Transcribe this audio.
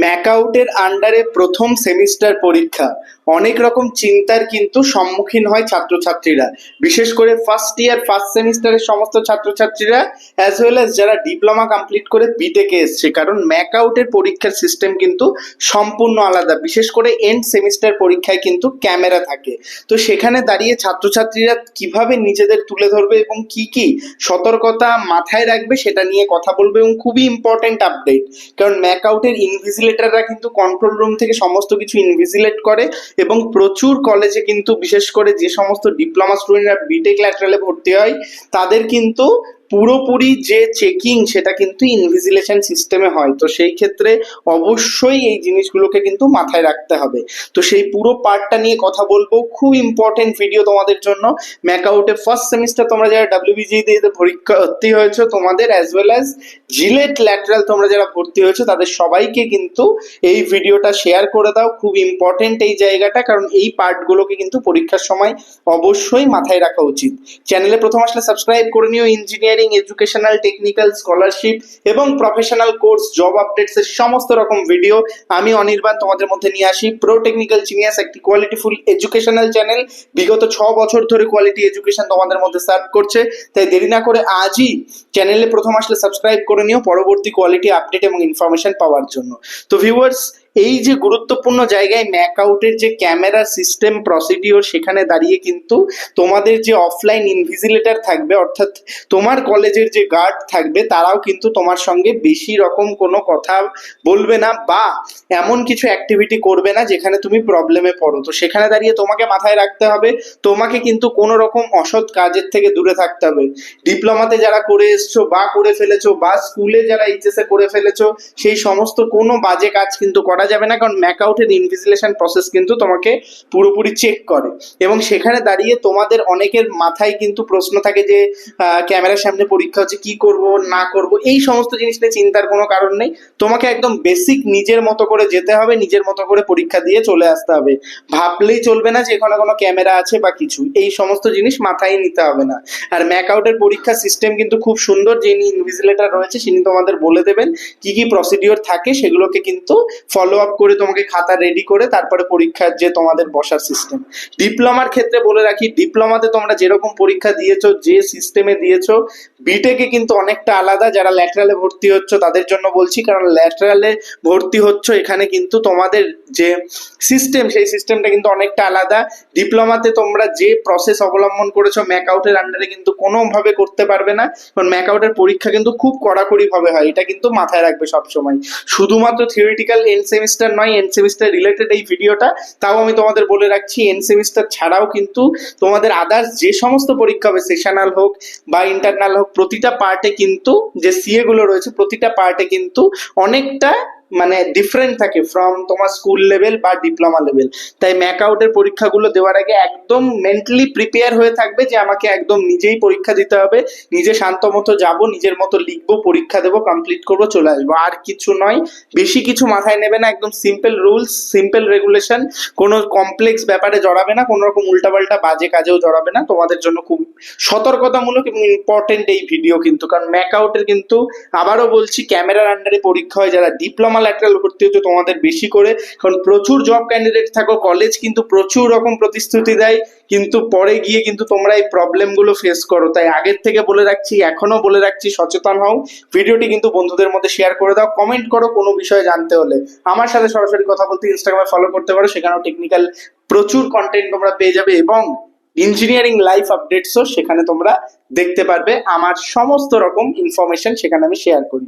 ম্যাকআউটের আন্ডারে প্রথম সেমিস্টার পরীক্ষা অনেক রকম চিন্তার কিন্তু সম্মুখীন হয় ছাত্রছাত্রীরা, বিশেষ করে ফার্স্ট ইয়ার ফার্স্ট সেমিস্টারের সমস্ত ছাত্রছাত্রীরা অ্যাজ ওয়েল অ্যাজ যারা ডিপ্লোমা কমপ্লিট করে বিটেকে এসছে। কারণ ম্যাকআউটের পরীক্ষার সিস্টেম কিন্তু সম্পূর্ণ আলাদা, বিশেষ করে এন্ড সেমিস্টার পরীক্ষায় কিন্তু ক্যামেরা থাকে। তো সেখানে দাঁড়িয়ে ছাত্রছাত্রীরা কিভাবে নিজেদের তুলে ধরবে এবং কি কি সতর্কতা মাথায় রাখবে সেটা নিয়ে কথা বলবে, এবং খুবই ইম্পর্টেন্ট আপডেট। কারণ ম্যাকআউটের ইনভিজিলেটররা কিন্তু কন্ট্রোল রুম থেকে সমস্ত কিছু ইনভিজিলেট করে, এবং প্রচুর কলেজে কিন্তু বিশেষ করে যে সমস্ত ডিপ্লোমা স্টুডেন্টরা বিটেক ল্যাটারালে ভর্তি হয় তাদের কিন্তু পুরোপুরি যে চেকিং সেটা কিন্তু ইনভিজিলেশন সিস্টেমে হয়। তো সেই ক্ষেত্রে অবশ্যই এই জিনিসগুলোকে কিন্তু মাথায় রাখতে হবে। তো সেই পুরো পার্টটা নিয়ে কথা বলবো, খুব ইম্পর্টেন্ট ভিডিও তোমাদের জন্য। ম্যাকআউটে ফার্স্ট সেমিস্টার তোমরা যারা ডাব্লিউবিজি দিয়ে পরীক্ষা ভর্তি হয়েছো তোমাদের, as well as JELET lateral তোমরা যারা ভর্তি হয়েছো তাদের সবাইকে কিন্তু এই ভিডিওটা শেয়ার করে দাও। খুব ইম্পর্টেন্ট এই জায়গাটা, কারণ এই পার্টগুলোকে কিন্তু পরীক্ষার সময় অবশ্যই মাথায় রাখা উচিত। চ্যানেলে প্রথম আসলে সাবস্ক্রাইব করে নিও। ইঞ্জিনিয়ারিং, এডুকেশনাল, টেকনিক্যাল, স্কলারশিপ এবং প্রফেশনাল কোর্স, জব আপডেটস এর সমস্ত রকম ভিডিও আমি অনির্বাণ তোমাদের মধ্যে নিয়ে আসি। প্রো টেকনিক্যাল জিনিয়াস একটি কোয়ালিটিফুল এডুকেশনাল চ্যানেল, বিগত 6 বছর ধরে কোয়ালিটি এডুকেশন তোমাদের মধ্যে সার্ভ করছে। তাই দেরি না করে আজই চ্যানেলে প্রথম আসলে সাবস্ক্রাইব করে নিও পরবর্তী কোয়ালিটি আপডেট এবং ইনফরমেশন পাওয়ার জন্য। তো ভিউয়ার্স, এই যে গুরুত্বপূর্ণ জায়গায় ম্যাকআউটের যে ক্যামেরা সিস্টেম প্রসিডিওর, সেখানে দাঁড়িয়ে কিন্তু তোমাদের যে অফলাইন ইনভিজিলেটর থাকবে, অর্থাৎ তোমার কলেজের যে গার্ড থাকবে, তারাও কিন্তু তোমার সঙ্গে বেশি রকম কোনো কথা বলবে না বা এমন কিছু অ্যাক্টিভিটি করবে না যেখানে তুমি প্রবলেমে পড়ো। তো সেখানে দাঁড়িয়ে তোমাকে মাথায় রাখতে হবে, তোমাকে কিন্তু কোনো রকম অসৎ কাজের থেকে দূরে থাকতে হবে। ডিপ্লোমাতে যারা করে এসছো বা করে ফেলেছো, বা স্কুলে যারা এইচএসএ করে ফেলেছো, সেই সমস্ত কোনো বাজে কাজ কিন্তু করা যাবে না। কারণ ম্যাকআউটের ইনভিজিলেশন প্রসেস কিন্তু তোমাকে পুরোপুরি চেক করে, এবং সেখানে দাঁড়িয়ে তোমাদের অনেকের মাথায় কিন্তু প্রশ্ন থাকে যে ক্যামেরার সামনে পরীক্ষা হচ্ছে, কি করব না করব। এই সমস্ত জিনিস নিয়ে চিন্তার কোনো কারণ নেই। তোমাকে একদম বেসিক নিজের মতো করে যেতে হবে, নিজের মতো করে পরীক্ষা দিয়ে চলে আসতে হবে। ভাবলেই চলবে না যে এখানে কোনো ক্যামেরা আছে বা কিছু, এই সমস্ত জিনিস মাথায় নিতে হবে না। আর ম্যাকআউটের পরীক্ষা সিস্টেম কিন্তু খুব সুন্দর। যিনি ইনভিজিলেটর রয়েছে তিনি তোমাদের বলে দেবেন কি কি প্রসিডিওর থাকে, সেগুলোকে কিন্তু ফলো আপ করে তোমাকে খাতা রেডি করে তারপরে পরীক্ষার যে তোমাদের বসার সিস্টেম। ডিপ্লোমার ক্ষেত্রে বলে রাখি, ডিপ্লোমাতে তোমরা যেরকম পরীক্ষা দিয়েছো, যে সিস্টেমে দিয়েছো, বিটেকে কিন্তু অনেকটা আলাদা। যারা ল্যাটারালে ভর্তি হচ্ছ তাদের জন্য বলছি, কারণ ল্যাটারালে ভর্তি হচ্ছ এখানে কিন্তু তোমাদের যে সিস্টেম সেই সিস্টেমটা কিন্তু অনেকটা আলাদা। ডিপ্লোমাতে তোমরা যে প্রসেস অবলম্বন করেছো ম্যাকআউটের আন্ডারে কিন্তু কোনোভাবে করতে পারবে না, কারণ ম্যাকআউটের পরীক্ষা কিন্তু খুব কড়াকড়ি ভাবে হয়। এটা কিন্তু মাথায় রাখবে সবসময়। শুধুমাত্র থিওরিটিক্যাল এন্ড সেমিস্টার নয়, এন্ড সেমিস্টার রিলেটেড এই ভিডিওটা, তাও আমি তোমাদের বলে রাখছি এন্ড সেমিস্টার ছাড়াও কিন্তু তোমাদের আদার্স যে সমস্ত পরীক্ষা হবে, সেশনাল হোক বা ইন্টারনাল হোক, প্রতিটা পার্টে কিন্তু যে সিএ গুলো রয়েছে প্রতিটা পার্টে কিন্তু অনেকটা মানে ডিফারেন্ট থাকে ফ্রম তোমার স্কুল লেভেল বা ডিপ্লোমা লেভেল। তাই ম্যাকআউটের পরীক্ষাগুলো দেওয়ার আগে একদম মেন্টালি প্রিপেয়ার হয়ে থাকবে যে আমাকে একদম নিজেই পরীক্ষা দিতে হবে, নিজে শান্ত মতো যাবো, নিজের মতো লিখবো, পরীক্ষা দেবো, কমপ্লিট করবো, চলে আসবো, আর কিছু নয়। বেশি কিছু মাথায় নেবে না, একদম সিম্পল রুলস, সিম্পল রেগুলেশন, কোনো কমপ্লেক্স ব্যাপারে জড়াবে না, কোনো রকম উল্টাপাল্টা বাজে কাজেও জড়াবে না। তোমাদের জন্য খুব সতর্কতামূলক এবং ইম্পর্টেন্ট এই ভিডিও কিন্তু, কারণ ম্যাকআউটের কিন্তু আবারও বলছি ক্যামেরার আন্ডারে পরীক্ষা হয়। যারা ডিপ্লোমা ল্যাটারাল ভর্তি হচ্ছে তোমাদের বেশি করে, কারণ প্রচুর জব ক্যান্ডিডেট থাকো, কলেজ কিন্তু প্রচুর রকম প্রতিশ্রুতি দেয়, কিন্তু পরে গিয়ে কিন্তু তোমরা এই প্রবলেমগুলো ফেস করো। তাই আগের থেকে বলে রাখছি, এখনো বলে রাখছি, সচেতন হও। ভিডিওটি কিন্তু বন্ধুদের মধ্যে শেয়ার করে দাও, কমেন্ট করো কোনো বিষয়ে জানতে হলে। আমার সাথে সরাসরি কথা বলতে ইনস্টাগ্রামে ফলো করতে পারো, সেখানেও টেকনিক্যাল প্রচুর কন্টেন্ট তোমরা পেয়ে যাবে, এবং ইঞ্জিনিয়ারিং লাইফ আপডেটসও সেখানে তোমরা দেখতে পারবে। আমার সমস্ত রকম ইনফরমেশন সেখানে আমি শেয়ার করি।